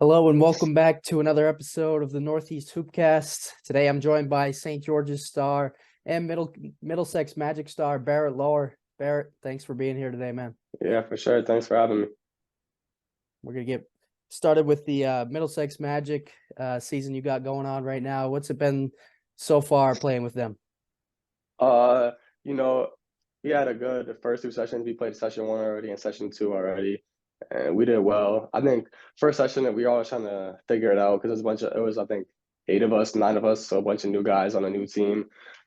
Hello and welcome back to another episode of the Northeast Hoopcast. Today I'm joined by St. George's star and Middlesex Magic star Barrett Loer. Barrett, thanks for being here today, man. Yeah, for sure. Thanks for having me. We're gonna get started with the Middlesex Magic season you got going on right now. What's it been so far playing with them? Uh, you know, we had a good first two sessions. We played session one already and session two already, and we did well. I think first session that we all trying to figure it out because it was I think eight of us, nine of us, so a bunch of new guys on a new team.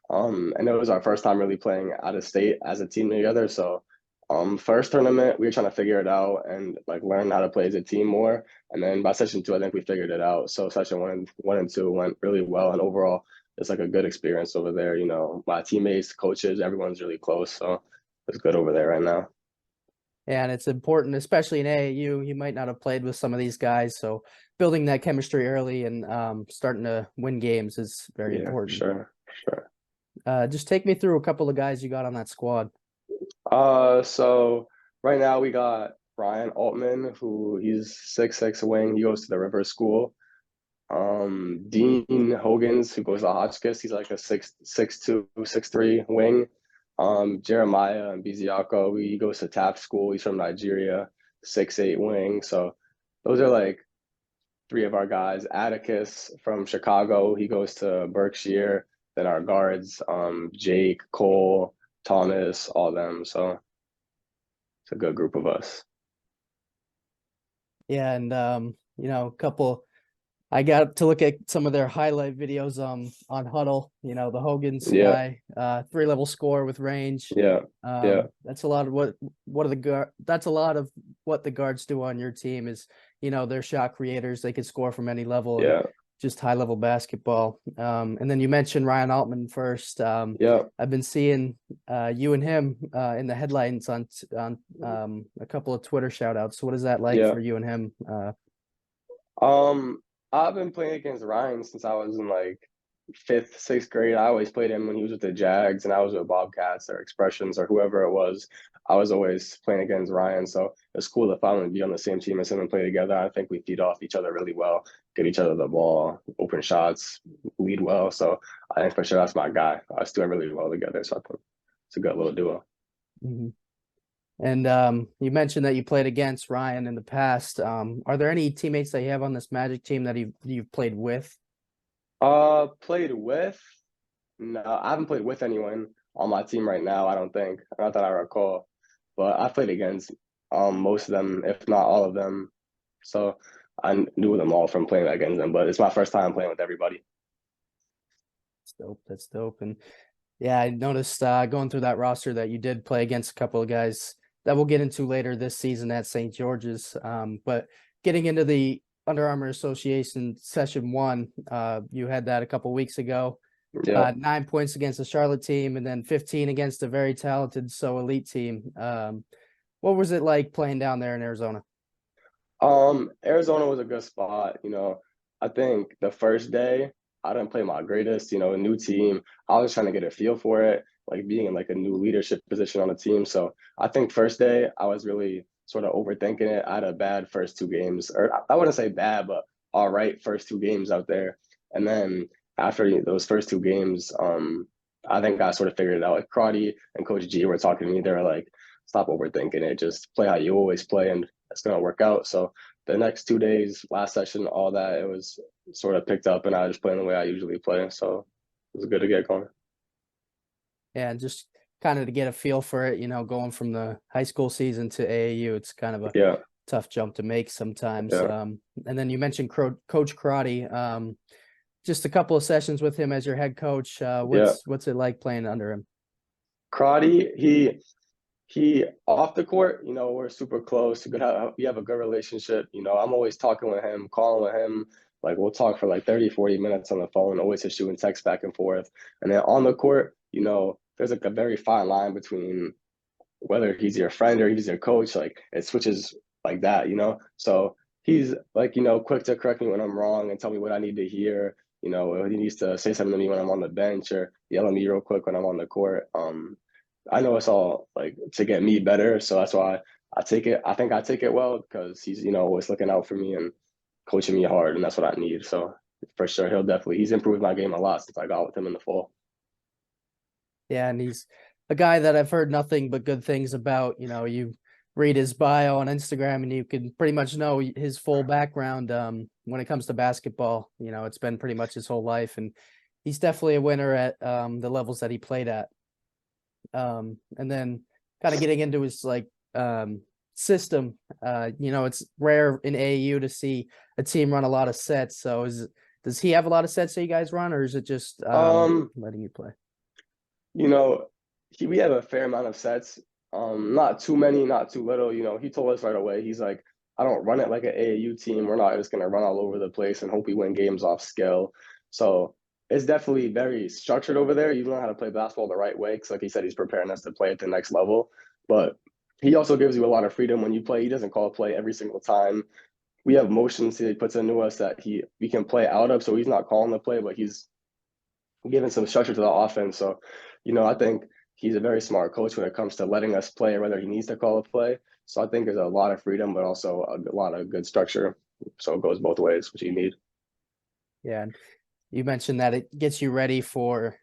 And it was our first time really playing out of state as a team together. So, first tournament we were trying to figure it out and like learn how to play as a team more. And then by session two, I think we figured it out. So session one and two went really well, and overall it's like a good experience over there. My teammates, coaches, everyone's really close. So it's good over there right now. And it's important, especially in AAU. You might not have played with some of these guys, so building that chemistry early and starting to win games is very Yeah, important. sure. Just take me through a couple of guys you got on that squad. So right now we got Brian Altman, who he's 6'6" wing. He goes to the River School. Dean Hogans, who goes to Hotchkiss. He's like a 6'2", 6'3" wing. Jeremiah and Biziako, he goes to Taft School. He's from Nigeria, 6'8" wing. So those are like three of our guys. Atticus from Chicago, he goes to Berkshire. Then our guards, Jake, Cole, Thomas, all them. So it's a good group of us. Yeah, and a couple. I got to look at some of their highlight videos on Huddle. The Hogan's Yeah, guy, 3-level score with range. yeah, yeah, That's a lot of what are the guard. That's a lot of what the guards do on your team is they're shot creators. They can score from any level and yeah, just high level basketball. And then you mentioned Ryan Altman first. yeah. I've been seeing you and him in the headlines on a couple of Twitter shout outs. So what is that like Yeah. for you and him? I've been playing against Ryan since I was in like fifth, sixth grade. I always played him when he was with the Jags and I was with Bobcats or Expressions or whoever it was. I was always playing against Ryan. So it's cool to finally be on the same team as him and play together. I think we feed off each other really well, get each other the ball, open shots, lead well. So I think for sure that's my guy. Us doing really well together. So I think it's a good little duo. Mhm. And you mentioned that you played against Ryan in the past. Are there any teammates that you have on this Magic team that you've played with? Played with? No, I haven't played with anyone on my team right now, I don't think. Not that I recall. But I played against most of them, if not all of them. So I knew them all from playing against them, but it's my first time playing with everybody. That's dope. That's dope. And yeah, I noticed going through that roster that you did play against a couple of guys that we'll get into later this season at St. George's. But getting into the Under Armour Association session one, you had that a couple weeks ago. Yeah. 9 points against the Charlotte team and then 15 against a very talented elite team. What was it like playing down there in Arizona? Arizona was a good spot. I think the first day I didn't play my greatest, a new team. I was trying to get a feel for it, like being in like a new leadership position on the team. So I think first day I was really sort of overthinking it. I had a bad first two games, or I wouldn't say bad, but all right first two games out there. And then after those first two games, I think I sort of figured it out. Like Crotty and Coach G were talking to me. They were like, stop overthinking it. Just play how you always play, and it's gonna work out. So the next 2 days, last session, all that, it was sort of picked up, and I was playing the way I usually play. So it was good to get going. Yeah, just kind of to get a feel for it, going from the high school season to AAU, it's kind of a Yeah, tough jump to make sometimes. yeah, And then you mentioned Coach Crotty. Just a couple of sessions with him as your head coach. yeah. What's it like playing under him? Crotty, he off the court, we're super close. We have a good relationship. I'm always talking with him, calling with him. Like we'll talk for like 30, 40 minutes on the phone, always just shooting text back and forth. And then on the court, there's like a very fine line between whether he's your friend or he's your coach. Like it switches like that. So he's like, quick to correct me when I'm wrong and tell me what I need to hear. He needs to say something to me when I'm on the bench or yell at me real quick when I'm on the court. I know it's all like to get me better. So that's why I take it. I think I take it well because he's, always looking out for me. And coaching me hard, and that's what I need. So for sure, he's improved my game a lot since I got with him in the fall. Yeah, and he's a guy that I've heard nothing but good things about. You read his bio on Instagram and you can pretty much know his full background when it comes to basketball. It's been pretty much his whole life, and he's definitely a winner at the levels that he played at. And then kind of getting into his system, it's rare in AAU to see a team run a lot of sets. So does he have a lot of sets that you guys run, or is it just letting you play? You know, we have a fair amount of sets. Not too many, not too little. He told us right away. He's like, I don't run it like an AAU team. We're not just gonna run all over the place and hope we win games off skill. So it's definitely very structured over there. You learn how to play basketball the right way. Because, like he said, he's preparing us to play at the next level. But he also gives you a lot of freedom when you play. He doesn't call a play every single time. We have motions he puts into us that we can play out of. So he's not calling the play, but he's giving some structure to the offense. So, I think he's a very smart coach when it comes to letting us play, whether he needs to call a play. So I think there's a lot of freedom, but also a lot of good structure. So it goes both ways, which you need. Yeah, and you mentioned that it gets you ready for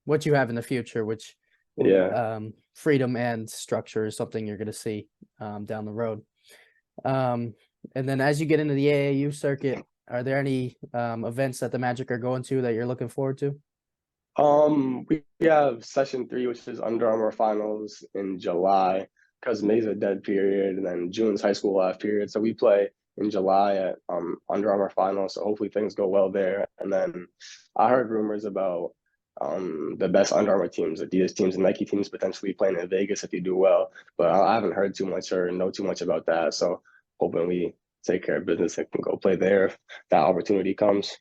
what you have in the future, which Yeah. freedom and structure is something you're going to see down the road. And then as you get into the AAU circuit, are there any events that the Magic are going to that you're looking forward to? We have session 3, which is Under Armour finals in July, because May's a dead period, and then June's high school off period. So we play in July at Under Armour finals. So hopefully things go well there. And then I heard rumors about the best Under Armour teams, Adidas teams, and Nike teams potentially playing in Vegas if you do well. But I haven't heard too much or know too much about that. So hoping we take care of business and can go play there if that opportunity comes.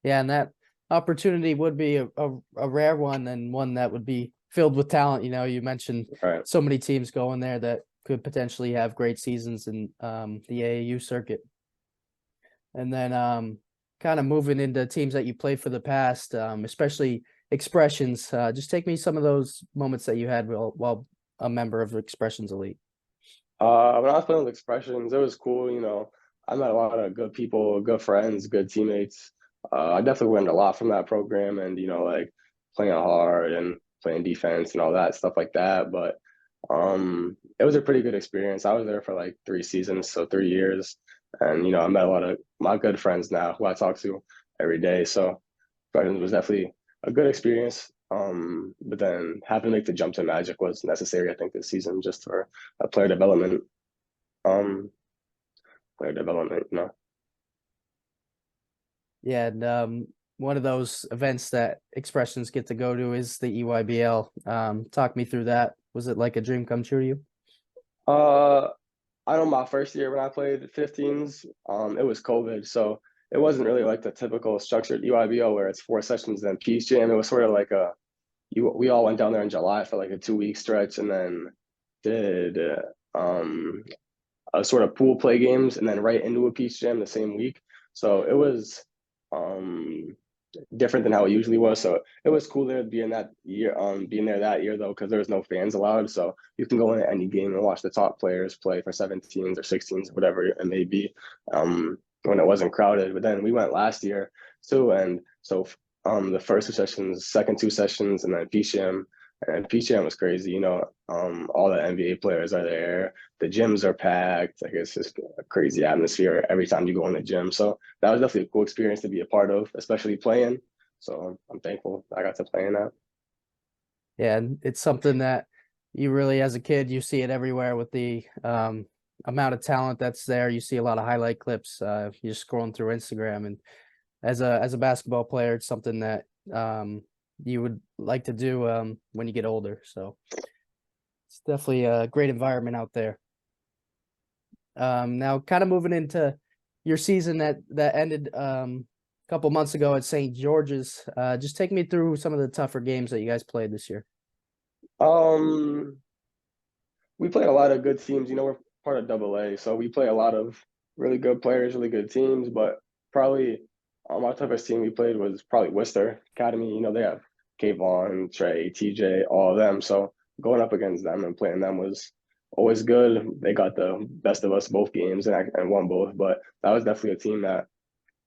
Yeah, and that opportunity would be a rare one, and one that would be filled with talent. You mentioned Right. so many teams going there that could potentially have great seasons in the AAU circuit. And then kind of moving into teams that you played for the past, especially Expressions. Just take me some of those moments that you had while a member of Expressions Elite. When I was playing with Expressions, it was cool. I met a lot of good people, good friends, good teammates. I definitely learned a lot from that program, and like playing hard and playing defense and all that stuff like that. But it was a pretty good experience. I was there for like 3 seasons, so 3 years, and I met a lot of my good friends now who I talk to every day. So Expressions was definitely a good experience. But then having to make the jump to Magic was necessary, I think, this season just for a um, player development. Yeah, and one of those events that Expressions get to go to is the EYBL. Talk me through that. Was it like a dream come true to you? Uh, I know my first year when I played 15s, it was COVID, so it wasn't really like the typical structured EYBO where it's 4 sessions then Peace Jam. It was sort of like we all went down there in July for like a 2 week stretch and then did a sort of pool play games and then right into a Peace Jam the same week. So it was um different than how it usually was. So it was cool there being that year, being there that year though, because there was no fans allowed. So you can go into any game and watch the top players play for 17s or 16s, whatever it may be, when it wasn't crowded. But then we went last year too, and so the first 2 sessions, second 2 sessions, and then PCM. And PCM was crazy, all the NBA players are there. The gyms are packed. Like it's just a crazy atmosphere every time you go in the gym. So that was definitely a cool experience to be a part of, especially playing. So I'm thankful I got to play in that. Yeah, and it's something that you really, as a kid, you see it everywhere with the amount of talent that's there. You see a lot of highlight clips. You're scrolling through Instagram, and as a basketball player, it's something that you would like to do when you get older. So it's definitely a great environment out there. Now, kind of moving into your season that ended a couple months ago at St. George's. Just take me through some of the tougher games that you guys played this year. Um, we played a lot of good teams. We're part of AA, so we play a lot of really good players, really good teams. But probably our toughest team we played was probably Worcester Academy. They have Kayvon, Trey, TJ, all of them. So going up against them and playing them was always good. They got the best of us both games and won both. But that was definitely a team that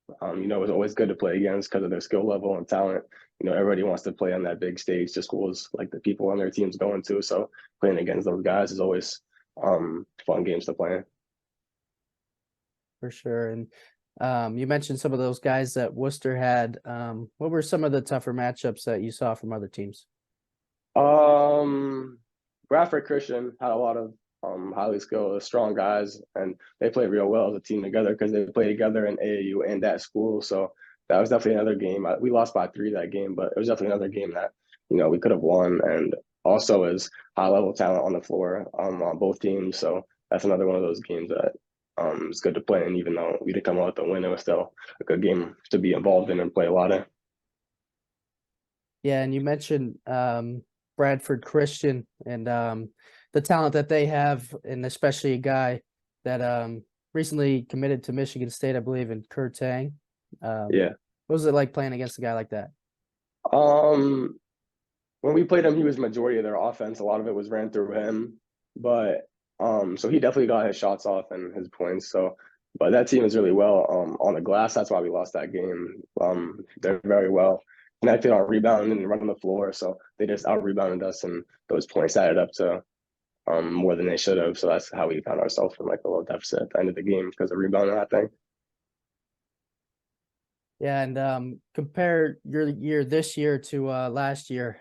it was always good to play against because of their skill level and talent. Everybody wants to play on that big stage to schools like the people on their teams going to. So playing against those guys is always fun games to play in. For sure. And you mentioned some of those guys that Worcester had. What were some of the tougher matchups that you saw from other teams? Bradford Christian had a lot of highly skilled, strong guys, and they played real well as a team together because they played together in AAU and at school. So that was definitely another game. We lost by 3 that game, but it was definitely another game that we could have won. And also is high level talent on the floor on both teams. So that's another one of those games that is good to play. And even though we didn't come out with the win, it was still a good game to be involved in and play a lot of. Yeah, and you mentioned Bradford Christian and the talent that they have, and especially a guy that recently committed to Michigan State, I believe, in Kurt Tang. Yeah. What was it like playing against a guy like that? Um, when we played him, he was majority of their offense. A lot of it was ran through him, but so he definitely got his shots off and his points. So, but that team is really well on the glass. That's why we lost that game. They're very well connected on rebounding and running the floor. So they just out rebounded us, and those points added up to more than they should have. So that's how we found ourselves in like a little deficit at the end of the game because of rebounding, I think. Yeah, and compare your year this year to last year.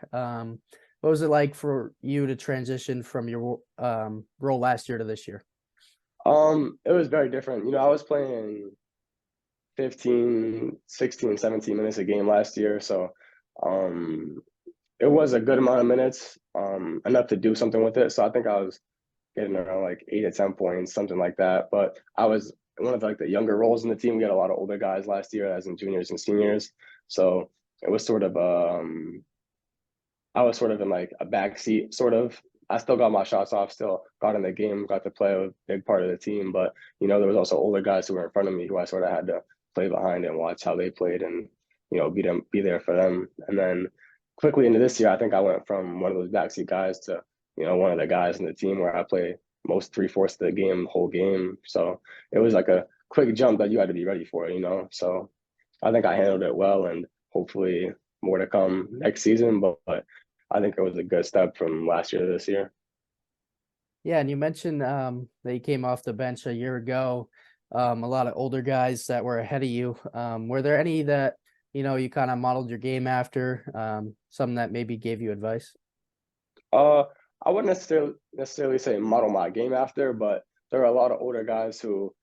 What was it like for you to transition from your role last year to this year? It was very different. I was playing 15, 16, 17 minutes a game last year. So um, it was a good amount of minutes, enough to do something with it. So I think I was getting around like 8 to 10 points, something like that. But I was one of like the younger roles in the team. We had a lot of older guys last year, as in juniors and seniors. So it was sort of I was sort of in like a back seat, sort of. I still got my shots off, still got in the game, got to play a big part of the team. But there was also older guys who were in front of me who I sort of had to play behind and watch how they played and be there for them. And then quickly into this year, I think I went from one of those backseat guys to one of the guys in the team where I play most 3/4 of the game, whole game. So it was like a quick jump that you had to be ready for. So I think I handled it well, and hopefully more to come next season. But I think it was a good step from last year to this year. Yeah, and you mentioned that you came off the bench a year ago. A lot of older guys that were ahead of you. Were there any that you kind of modeled your game after? Some that maybe gave you advice? Uh, I wouldn't necessarily say model my game after, but there are a lot of older guys who,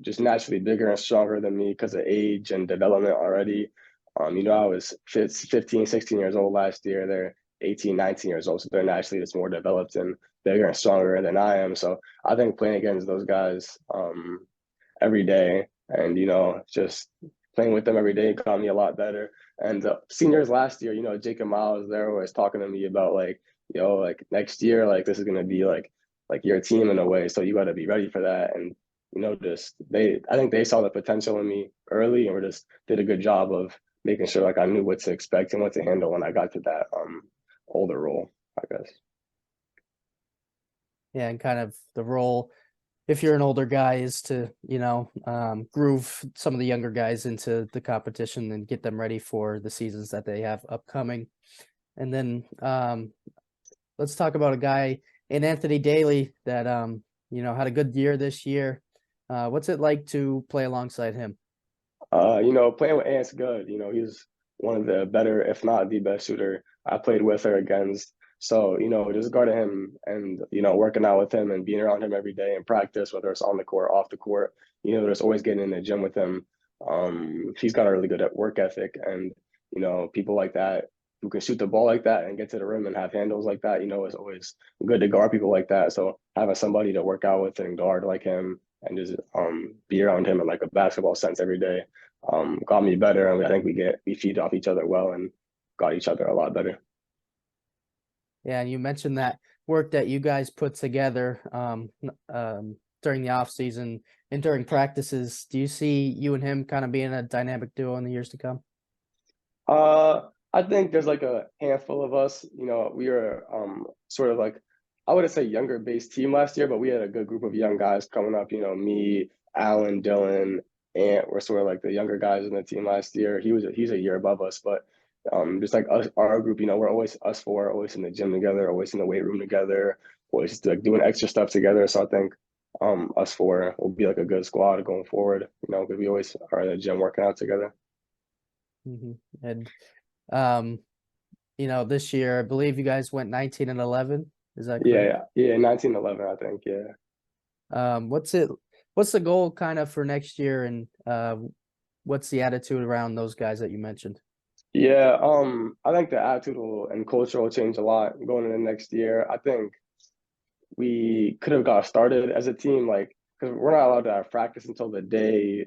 just naturally bigger and stronger than me because of age and development already. I was 15, 16 years old last year. They're 18, 19 years old, so they're naturally just more developed and bigger and stronger than I am. So I think playing against those guys every day and, just playing with them every day got me a lot better. And seniors last year, Jacob Miles, they're always talking to me about like, like next year, like this is gonna be like your team in a way. So you got to be ready for that. And just I think they saw the potential in me early, and we just did a good job of making sure like I knew what to expect and what to handle when I got to that older role, I guess. Yeah, and kind of the role, if you're an older guy, is to groove some of the younger guys into the competition and get them ready for the seasons that they have upcoming. And then let's talk about a guy in Anthony Daly that had a good year this year. What's it like to play alongside him? Playing with Ant's good. He's one of the better, if not the best shooter I played with or against. So, just guarding him and, working out with him and being around him every day in practice, whether it's on the court, off the court, just always getting in the gym with him. He's got a really good work ethic, and, people like that who can shoot the ball like that and get to the rim and have handles like that, it's always good to guard people like that. So having somebody to work out with and guard like him and just be around him in like a basketball sense every day got me better, and I think we feed off each other well and got each other a lot better. Yeah, and you mentioned that work that you guys put together during the off season and during practices. Do you see you and him kind of being a dynamic duo in the years to come? I think there's like a handful of us. We are sort of like I wouldn't say younger based team last year, but we had a good group of young guys coming up. Me, Alan, Dylan, and we're sort of like the younger guys in the team last year. He's a year above us, but just like us, our group, we're always us four, always in the gym together, always in the weight room together, always just like doing extra stuff together. So I think us four will be like a good squad going forward. Because we always are in the gym working out together. And um, this year I believe you guys went 19-11. Is that correct? Yeah, 19-11, I think. Yeah. What's the goal kind of for next year, and what's the attitude around those guys that you mentioned? Yeah, I think the attitude and culture will change a lot going into next year. I think we could have got started as a team, like, because we're not allowed to have practice until the day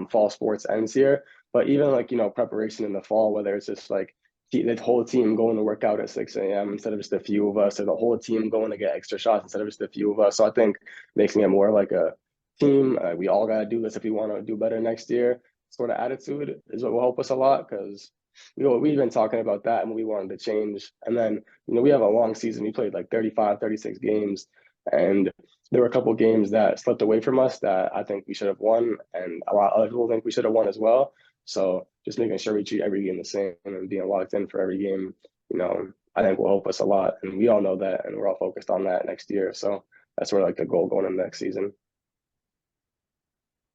fall sports ends here. But even like, preparation in the fall, whether it's just like the whole team going to work out at 6 a.m. instead of just a few of us, or the whole team going to get extra shots instead of just a few of us. So I think making it more like a team, we all got to do this if we want to do better next year, sort of attitude is what will help us a lot, because we've been talking about that and we wanted to change. And then, we have a long season. We played like 35, 36 games. And there were a couple games that slipped away from us that I think we should have won. And a lot of other people think we should have won as well. So just making sure we treat every game the same and being locked in for every game, I think will help us a lot. And we all know that. And we're all focused on that next year. So that's sort of like the goal going into next season.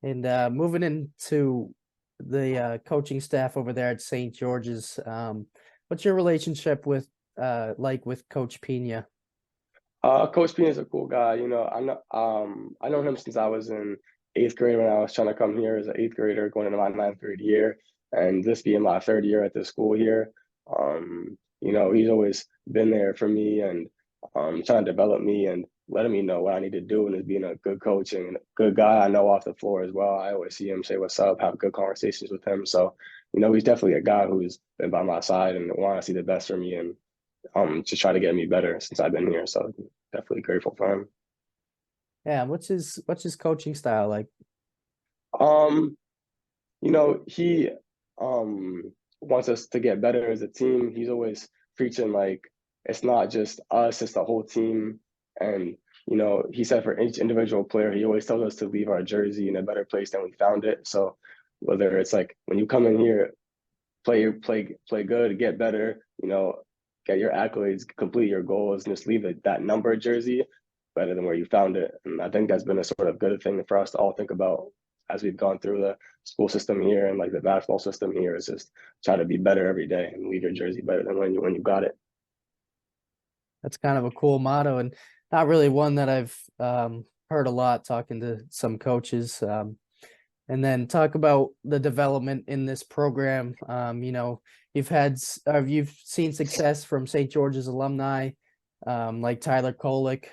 And moving into the coaching staff over there at St. George's, what's your relationship with with Coach Pina? Coach Pina is a cool guy. I know him since I was in eighth grade when I was trying to come here as an eighth grader going into my ninth grade year, and this being my third year at the school here. He's always been there for me and trying to develop me and letting me know what I need to do, and is being a good coach and a good guy I know off the floor as well. I always see him say what's up, have good conversations with him. So, he's definitely a guy who's been by my side and want to see the best for me and to try to get me better since I've been here. So definitely grateful for him. Yeah, what's his coaching style like? Um, he wants us to get better as a team. He's always preaching like it's not just us, it's the whole team. And he said for each individual player, he always tells us to leave our jersey in a better place than we found it. So whether it's like when you come in here, play good, get better, get your accolades, complete your goals, and just leave that number jersey better than where you found it. And I think that's been a sort of good thing for us to all think about as we've gone through the school system here and like the basketball system here, is just try to be better every day and leave your jersey better than when you got it. That's kind of a cool motto, and not really one that I've heard a lot talking to some coaches. And then talk about the development in this program. You've seen success from St. George's alumni, like Tyler Kolick,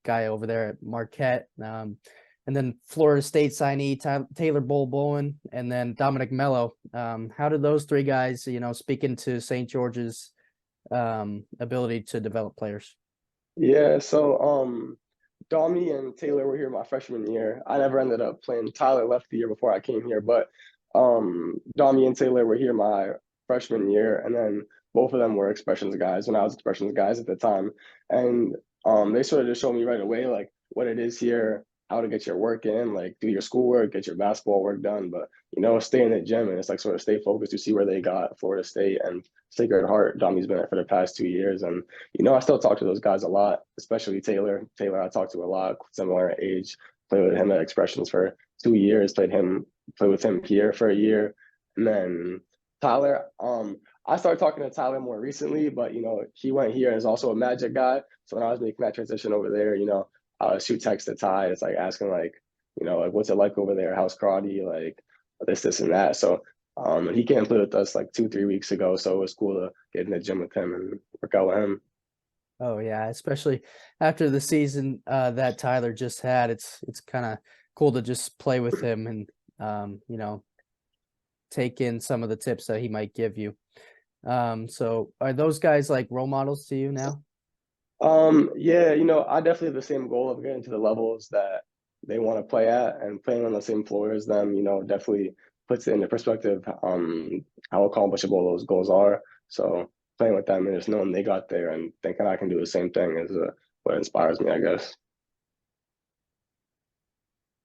guy over there at Marquette, and then Florida State signee Taylor Bowen, and then Dominic Mello. How did those three guys, speak into St. George's ability to develop players? Yeah, so Domi and Taylor were here my freshman year. I never ended up playing. Tyler left the year before I came here, but Domi and Taylor were here my freshman year, and then both of them were expressions guys when I was expressions guys at the time. And they sort of just showed me right away like what it is here, how to get your work in, like do your schoolwork, get your basketball work done, but stay in the gym and it's like sort of stay focused. You see where they got Florida State and Sacred Heart. Domi's been there for the past 2 years, and I still talk to those guys a lot, especially Taylor. Taylor, I talk to a lot, similar age. Played with him at Expressions for 2 years. Played with him here for a year, and then Tyler. I started talking to Tyler more recently, but he went here and is also a Magic guy. So when I was making that transition over there, I would shoot text to Ty. It's like asking like, like what's it like over there? How's karate? Like this, and that. So and he came and played with us like 2, 3 weeks ago. So it was cool to get in the gym with him and work out with him. Oh yeah, especially after the season that Tyler just had, it's kind of cool to just play with him and take in some of the tips that he might give you. So are those guys like role models to you now? Yeah, I definitely have the same goal of getting to the levels that they want to play at, and playing on the same floor as them, definitely puts it into perspective how accomplishable those goals are. So playing with them and just knowing they got there and thinking I can do the same thing is what inspires me, I guess.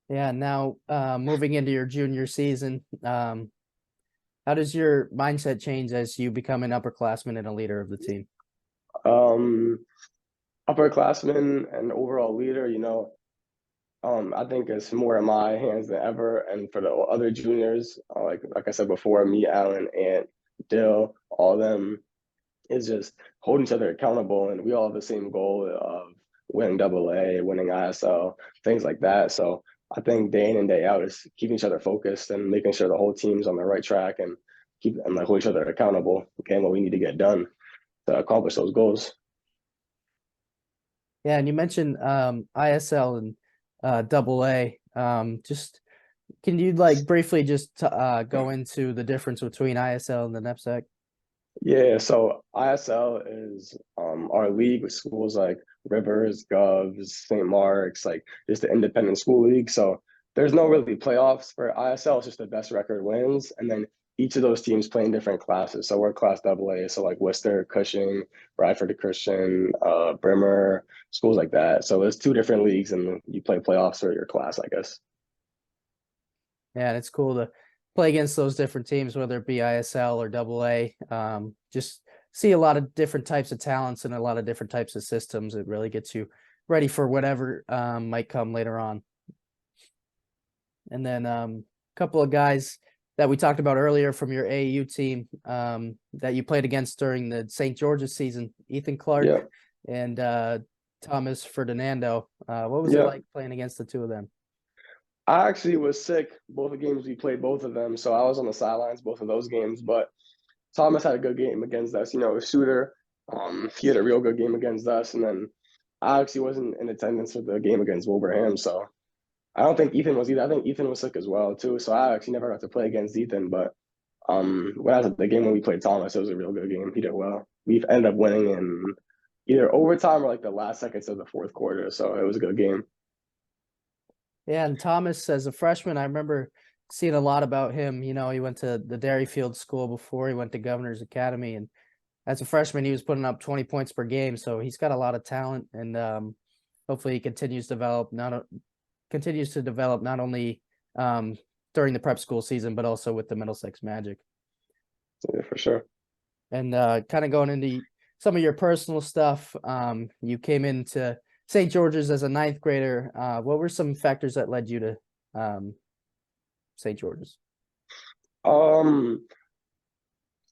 Yeah, now moving into your junior season, how does your mindset change as you become an upperclassman and a leader of the team? Um, Upperclassman and overall leader, I think it's more in my hands than ever. And for the other juniors, like I said before, me, Alan, Ant, Dill, all of them is just holding each other accountable, and we all have the same goal of winning AA, winning ISL, things like that. So I think day in and day out is keeping each other focused and making sure the whole team's on the right track and keep and like hold each other accountable, getting what we need to get done to accomplish those goals. Yeah, and you mentioned ISL and AA. Just can you like briefly just go into the difference between ISL and the NEPSAC? Yeah, so ISL is our league with schools like Rivers, Govs, St. Mark's, like just the independent school league. So there's no really playoffs for ISL, it's just the best record wins. And then each of those teams play in different classes. So we're class AA, so like Worcester, Cushing, Bradford Christian, Bremer, schools like that. So there's two different leagues and you play playoffs for your class, I guess. Yeah, and it's cool to play against those different teams, whether it be ISL or AA. Just see a lot of different types of talents and a lot of different types of systems. It really gets you ready for whatever might come later on. And then a couple of guys that we talked about earlier from your AAU team that you played against during the St. George's season, Ethan Clark Yeah. and Thomas Ferdinando. What was it Yeah. like playing against the two of them? I actually was sick both the games we played both of them. So I was on the sidelines both of those games, but Thomas had a good game against us. A shooter. He had a real good game against us, and then I actually wasn't in attendance for the game against Wolverham, so I don't think Ethan was either. I think Ethan was sick as well too, so I actually never got to play against Ethan. But when I was at the game when we played Thomas, it was a real good game. He did well. We ended up winning in either overtime or like the last seconds of the fourth quarter, so it was a good game. Yeah, and Thomas as a freshman, I remember seeing a lot about him. He went to the Dairyfield School before he went to Governor's Academy, and as a freshman, he was putting up 20 points per game. So he's got a lot of talent, and hopefully he continues to develop not only during the prep school season, but also with the Middlesex Magic. Yeah, for sure. And kind of going into some of your personal stuff, you came into St. George's as a ninth grader. What were some factors that led you to St. George's? Um,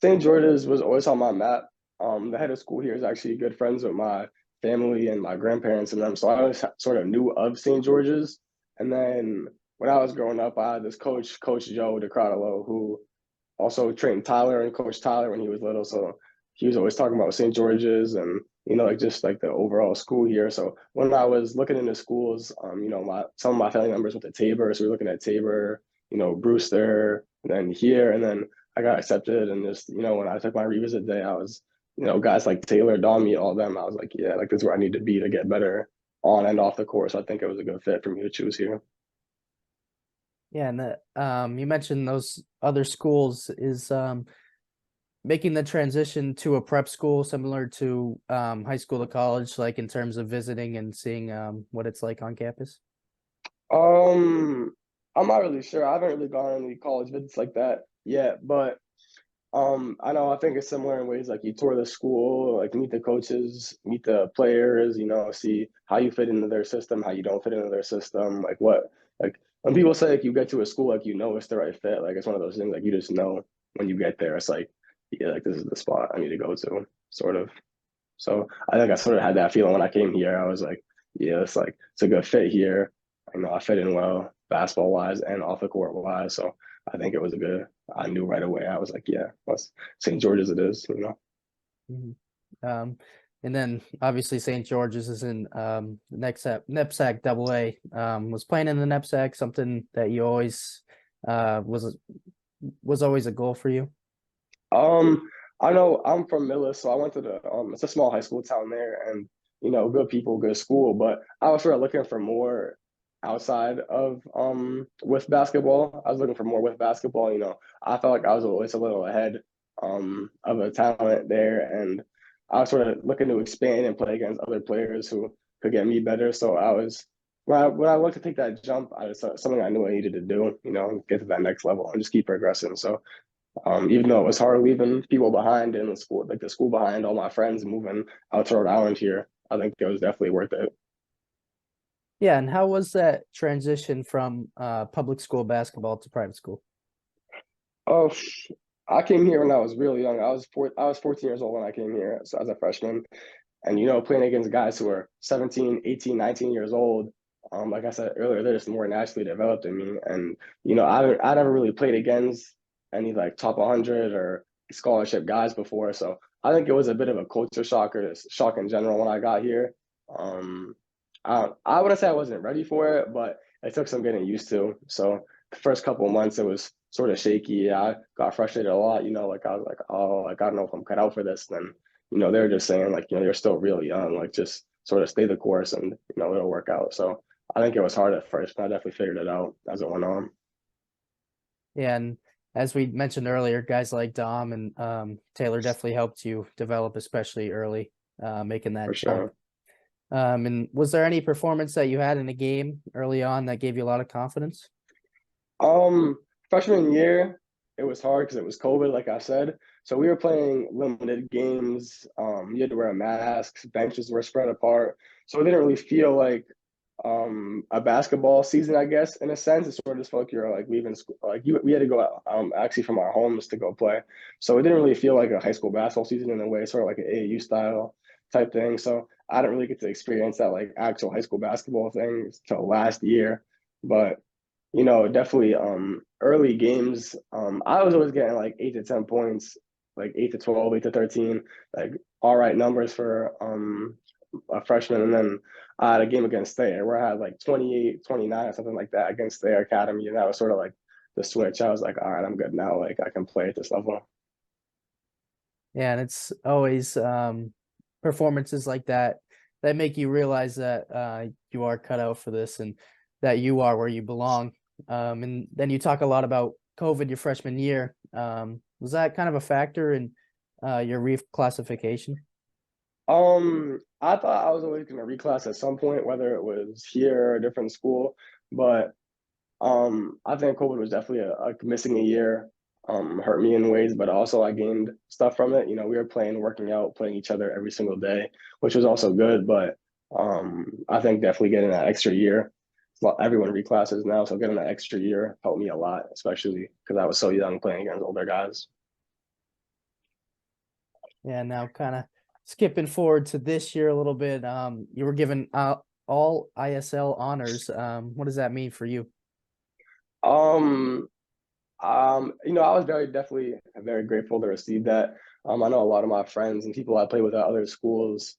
St. George's was always on my map. The head of school here is actually good friends with my family and my grandparents and them, so I always sort of knew of St. George's. And then when I was growing up, I had this coach, Coach Joe DeCarlo, who also trained Tyler and Coach Tyler when he was little. So he was always talking about St. George's and like just like the overall school here. So when I was looking into schools, my some of my family members went to Tabor, so we were looking at Tabor, Brewster, and then here, and then I got accepted. And just when I took my revisit day, I was guys like Taylor, Domi, all of them. I was like, yeah, like this is where I need to be to get better on and off the course. So I think it was a good fit for me to choose here. Yeah, and you mentioned those other schools. Is making the transition to a prep school similar to high school to college, like in terms of visiting and seeing what it's like on campus? Um, I'm not really sure. I haven't really gone on any college visits like that yet, but I know I think it's similar in ways like you tour the school, like meet the coaches, meet the players, see how you fit into their system, how you don't fit into their system, like when people say like you get to a school, like it's the right fit, like it's one of those things like you just know when you get there, it's like, yeah, like this is the spot I need to go to, sort of. So I think I sort of had that feeling when I came here. I was like, yeah, it's a good fit here. I fit in well, basketball wise and off the court wise. So I think it was a good. I knew right away. I was like, yeah, that's St. George's. It is. Mhm. Um, and then obviously St. George's is in NEPSAC AA. Was playing in the NEPSAC something that you always was always a goal for you? Um, I know I'm from Millis, so I went to the it's a small high school town there, and good people, good school. But I was sort of looking for more outside of with basketball. I was looking for more with basketball. I felt like I was always a little ahead of a talent there, and I was sort of looking to expand and play against other players who could get me better. So I was when I went to take that jump, I was something I knew I needed to do, get to that next level and just keep progressing. So even though it was hard leaving people behind in the school, like the school behind, all my friends moving out to Rhode Island here, I think it was definitely worth it. Yeah, and how was that transition from public school basketball to private school? Oh, I came here when I was really young. I was 14 years old when I came here as a freshman. And, playing against guys who are 17, 18, 19 years old, like I said earlier, they're just more naturally developed than me. And, I never really played against any like top 100 or scholarship guys before. So I think it was a bit of a culture shock or shock in general when I got here. Um, I wouldn't say I wasn't ready for it, but it took some getting used to. So the first couple of months, it was sort of shaky. I got frustrated a lot, like I was like, oh, like I don't know if I'm cut out for this. Then they're just saying like, you're still really young, like just sort of stay the course and, it'll work out. So I think it was hard at first, but I definitely figured it out as it went on. Yeah, and as we mentioned earlier, guys like Dom and Taylor definitely helped you develop, especially early, making For that jump. sure. And was there any performance that you had in a game early on that gave you a lot of confidence? Um, Freshman year, it was hard because it was COVID, like I said. So we were playing limited games. You had to wear masks, benches were spread apart. So it didn't really feel like a basketball season, I guess, in a sense. It sort of just felt like you're like leaving school. Like we had to go out, actually from our homes to go play. So it didn't really feel like a high school basketball season in a way, sort of like an AAU style type thing. So I didn't really get to experience that like actual high school basketball thing till last year. But definitely early games. I was always getting like 8 to 10 points, like 8 to 12, 8 to 13, like all right numbers for a freshman. And then I had a game against Thayer where I had like 28, 29 or something like that against Thayer Academy. And that was sort of like the switch. I was like, all right, I'm good now. Like I can play at this level. Yeah, and it's always performances like that that make you realize that you are cut out for this and that you are where you belong. And then you talk a lot about COVID your freshman year. Was that kind of a factor in your reclassification? I thought I was always gonna reclass at some point, whether it was here or a different school. But I think COVID was definitely a missing a year, hurt me in ways, but also I gained stuff from it. We were playing, working out, playing each other every single day, which was also good. But I think definitely getting that extra year, well, everyone reclasses now, so getting that extra year helped me a lot, especially because I was so young playing against older guys. Yeah, now kind of skipping forward to this year a little bit. You were given all ISL honors. What does that mean for you? Um, I was definitely very grateful to receive that. I know a lot of my friends and people I play with at other schools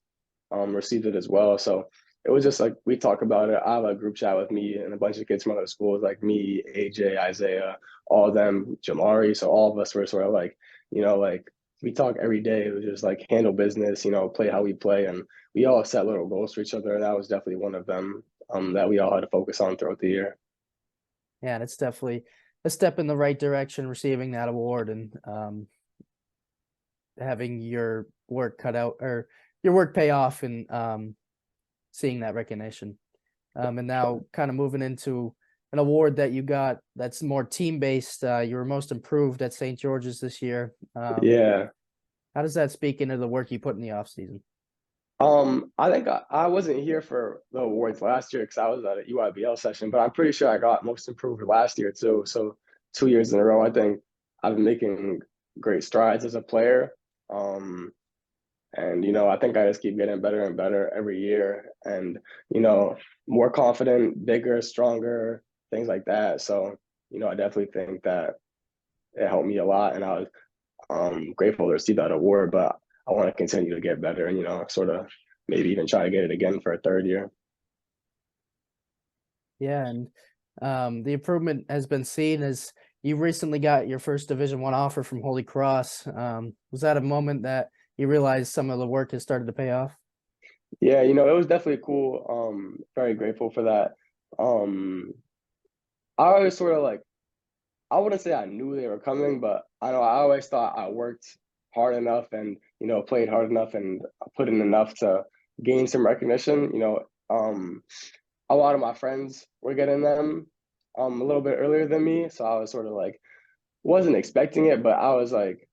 received it as well. So it was just like we talk about it. I have a group chat with me and a bunch of kids from other schools, like me, AJ, Isaiah, all of them, Jamari. So all of us were sort of like, like we talk every day. It was just like handle business, play how we play, and we all set little goals for each other. And that was definitely one of them that we all had to focus on throughout the year. Yeah, and it's definitely a step in the right direction receiving that award and having your work cut out or your work pay off and seeing that recognition. And now kind of moving into an award that you got that's more team based. You were most improved at St. George's this year. Yeah. How does that speak into the work you put in the off season? I think I wasn't here for the awards last year because I was at a UIBL session, but I'm pretty sure I got most improved last year too. So 2 years in a row, I think I've been making great strides as a player. Um, and I think I just keep getting better and better every year, and you know, more confident, bigger, stronger, things like that. So I definitely think that it helped me a lot, and I was grateful to receive that award. But I want to continue to get better, and sort of maybe even try to get it again for a third year. Yeah, and the improvement has been seen as you recently got your first Division I offer from Holy Cross. Was that a moment that you realized some of the work has started to pay off? Yeah, it was definitely cool. Very grateful for that. Um, I always sort of like I wouldn't say I knew they were coming, but I know I always thought I worked hard enough and played hard enough and put in enough to gain some recognition. a lot of my friends were getting them a little bit earlier than me, so I was sort of like wasn't expecting it, but I was like,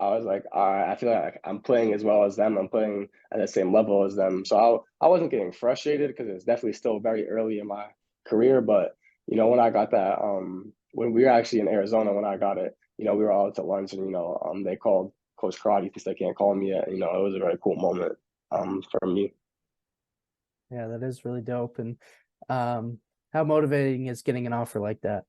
all right, I feel like I'm playing as well as them. I'm playing at the same level as them. So I wasn't getting frustrated because it's definitely still very early in my career. But, when I got that, when we were actually in Arizona, when I got it, we were all out to lunch and, they called Coach Karate since they can't call me yet. It was a very cool moment for me. Yeah, that is really dope. And how motivating is getting an offer like that?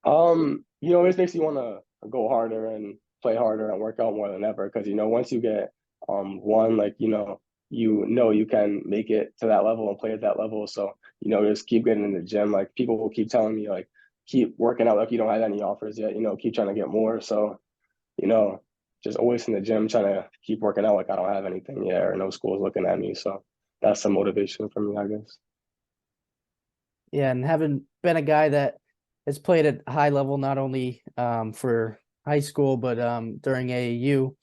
It just makes you want to go harder and play harder and work out more than ever because once you get one, like you can make it to that level and play at that level. So just keep getting in the gym. Like people will keep telling me like keep working out like you don't have any offers yet. Keep trying to get more. So you know just always in the gym trying to keep working out like I don't have anything yet or no school's looking at me. So that's some motivation for me, I guess. Yeah, and having been a guy that has played at high level, not only for high school, but during AAU,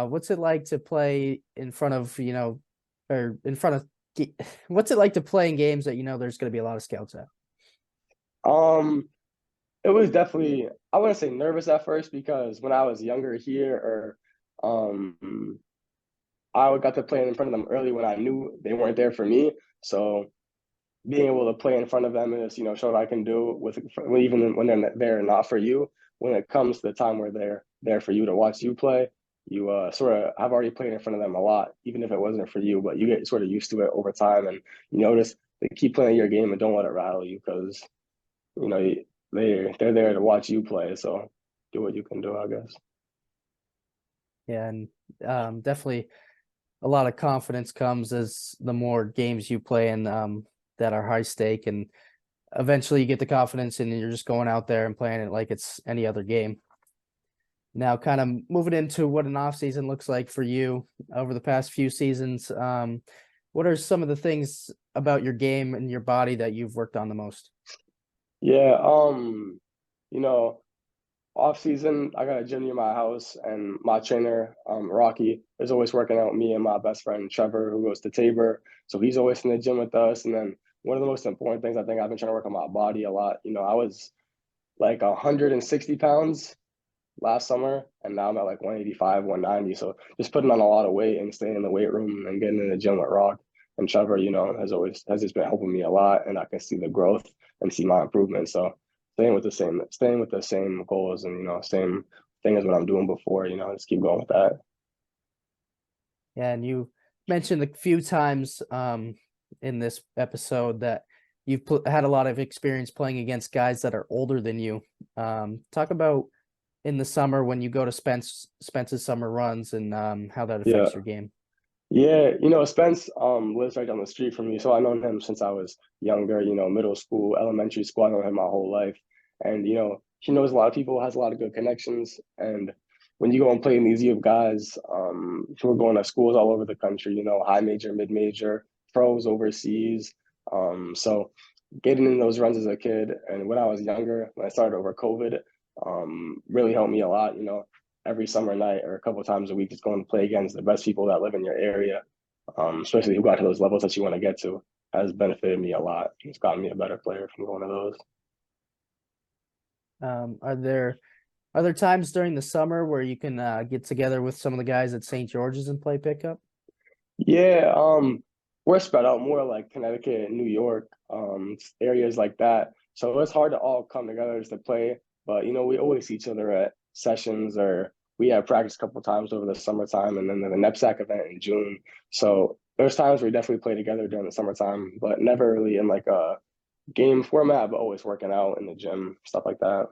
what's it like to play in front of, or in front of, what's it like to play in games that there's going to be a lot of scouts at? Um, It was definitely, I wouldn't say nervous at first because when I was younger here, or I got to play in front of them early when I knew they weren't there for me. So being able to play in front of them is, show what I can do with even when they're there not for you. When it comes to the time where they're there for you to watch you play, you sort of I've already played in front of them a lot, even if it wasn't for you. But you get sort of used to it over time, and you notice they keep playing your game and don't let it rattle you because you know they're there to watch you play. So do what you can do, I guess. Yeah, and definitely a lot of confidence comes as the more games you play and that are high stake, and eventually you get the confidence and you're just going out there and playing it like it's any other game. Now, kind of moving into what an off season looks like for you over the past few seasons. What are some of the things about your game and your body that you've worked on the most? Yeah, you know, off season, I got a gym near my house, and my trainer, Rocky, is always working out me and my best friend Trevor, who goes to Tabor. So he's always in the gym with us. And then one of the most important things I think I've been trying to work on my body a lot. I was like 160 pounds last summer, and now I'm at like 185, 190. So just putting on a lot of weight and staying in the weight room and getting in the gym with Rock and Trevor, has just been helping me a lot, and I can see the growth and see my improvement. So staying with the same goals and same thing as what I'm doing before. Just keep going with that. Yeah, and you mentioned a few times in this episode that you've had a lot of experience playing against guys that are older than you. Talk about in the summer when you go to Spence's summer runs and how that Yeah. affects your game. Yeah, Spence lives right down the street from me. So I known him since I was younger, middle school, elementary school. I know him my whole life. And, he knows a lot of people, has a lot of good connections. And when you go and play in these youth guys who are going to schools all over the country, high major, mid major, pros overseas. So getting in those runs as a kid and when I was younger, when I started over COVID, really helped me a lot, every summer night or a couple of times a week, just going to play against the best people that live in your area, especially who got to those levels that you want to get to, has benefited me a lot. It's gotten me a better player from going to those. Are there times during the summer where you can get together with some of the guys at St. George's and play pickup? Yeah, we're spread out more like Connecticut and New York, areas like that. So it's hard to all come together just to play. But we always see each other at sessions or we have practice a couple times over the summertime and then the knapsack event in June. So there's times we definitely play together during the summertime, but never really in like a game format, but always working out in the gym, stuff like that.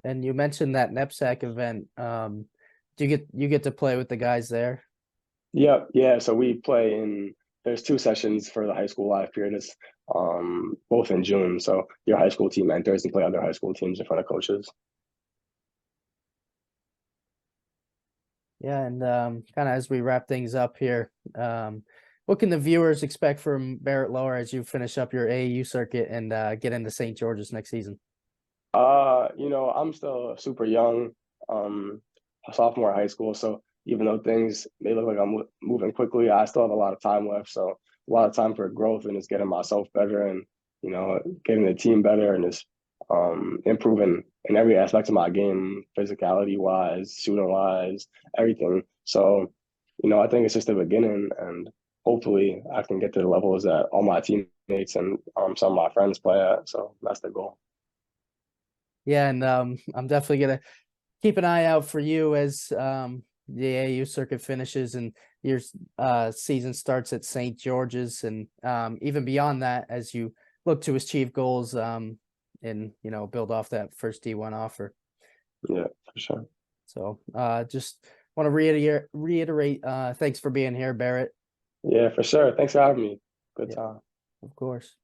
And you mentioned that knapsack event. Do you get to play with the guys there? Yep, yeah. So we play in there's two sessions for the high school live period. It's both in June. So your high school team enters and play other high school teams in front of coaches. Yeah, and kind of as we wrap things up here, what can the viewers expect from Barrett Loer as you finish up your AAU circuit and get into St. George's next season? I'm still super young, um, a sophomore in high school. So even though things may look like I'm moving quickly, I still have a lot of time left. So a lot of time for growth and just getting myself better and, you know, getting the team better and just improving in every aspect of my game, physicality wise, shooting wise, everything. So, you know, I think it's just the beginning, and hopefully I can get to the levels that all my teammates and some of my friends play at. So that's the goal. Yeah, and I'm definitely gonna keep an eye out for you as the AAU circuit finishes and your season starts at St. George's, and even beyond that as you look to achieve goals and build off that first D1 offer. Yeah, for sure. So just want to reiterate thanks for being here, Barrett. Yeah, for sure. Thanks for having me. Good Yeah, time. of course.